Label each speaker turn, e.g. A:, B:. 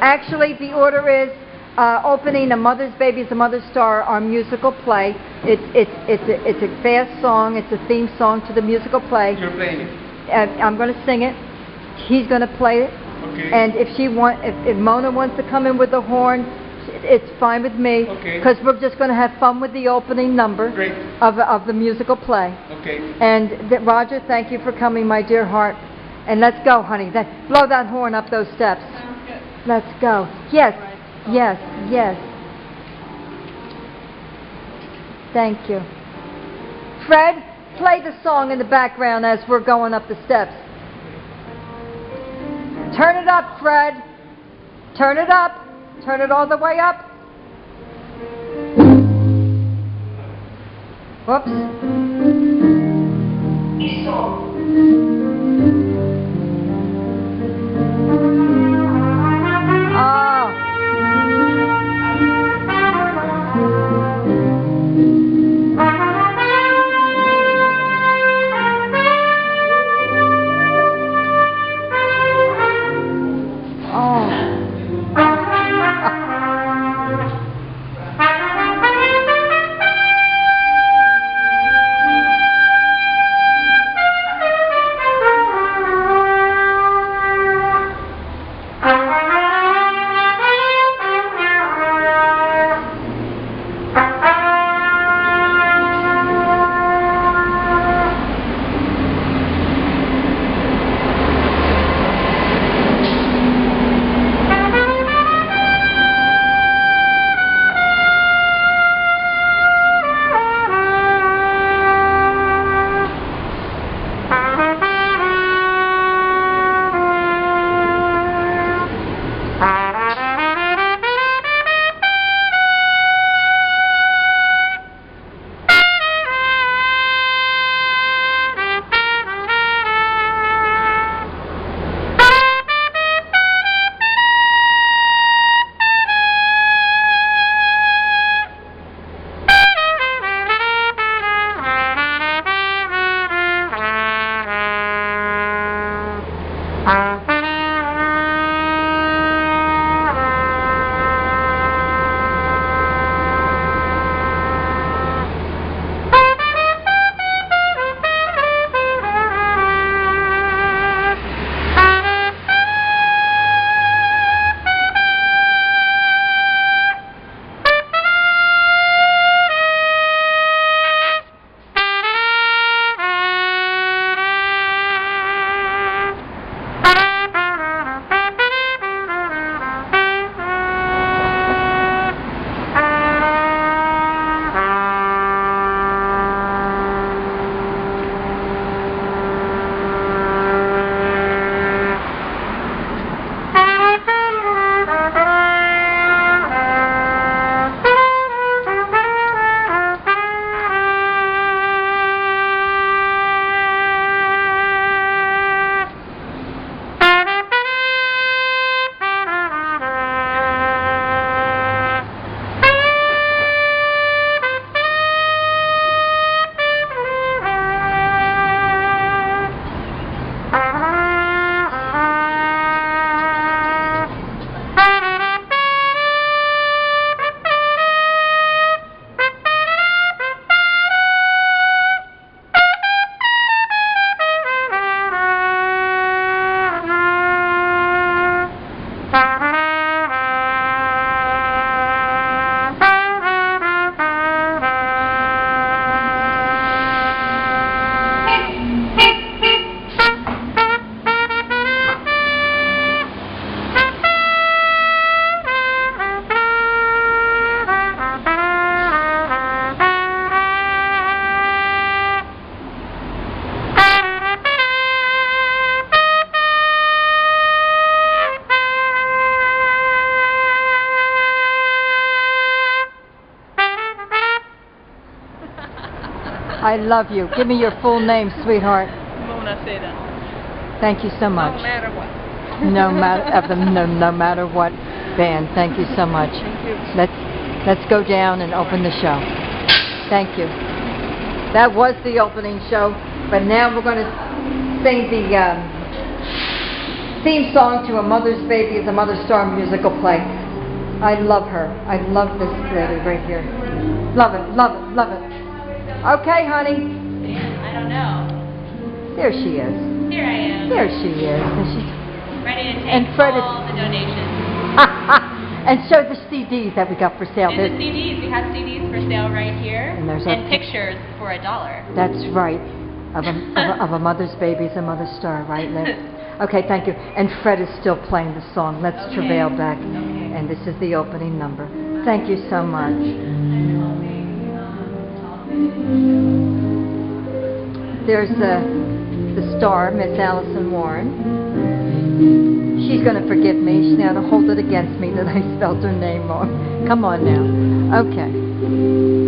A: Actually, the order is opening A Mother's Baby is a Mother's Star, our musical play. It's a fast song. It's a theme song to the musical play.
B: You're playing it.
A: I'm going to sing it. He's going to play it.
B: Okay.
A: And if Mona wants to come in with the horn, it's fine with me.
B: Okay.
A: Because we're just going to have fun with the opening number.
B: Great.
A: Of the musical play.
B: Okay.
A: And Roger, thank you for coming, my dear heart. And let's go, honey. Blow that horn up those steps.
C: Sounds good.
A: Let's go. Yes, yes, yes. Thank you. Fred, play the song in the background as we're going up the steps. Turn it up, Fred. Turn it up. Turn it all the way up. Whoops. I love you. Give me your full name, sweetheart.
C: Mona Seda.
A: Thank you so much.
C: No matter what.
A: No matter what band. Thank you so much.
C: Thank you.
A: Let's go down and open the show. Thank you. That was the opening show, but now we're going to sing theme song to A Mother's Baby is a Mother Star musical play. I love her. I love this lady right here. Love it, love it, love it. Okay, honey.
B: Man, I don't know.
A: There she is.
B: Here I am.
A: There she is. And she's
B: Ready to
A: And
B: take
A: Fred is-
B: all the donations.
A: and show the CDs that we got for sale.
B: There's the CDs. We have CDs for sale right here.
A: And there's
B: and
A: a-
B: pictures for $1.
A: That's right. Of a Mother's Baby is a Mother Star, right, Liv? Okay, thank you. And Fred is still playing the song. Let's
B: Okay.
A: travail back.
B: Okay.
A: And this is the opening number. Thank you so much. There's the star, Miss Allison Warren. She's going to forgive me. She's now to hold it against me that I spelled her name wrong. Come on now. Okay.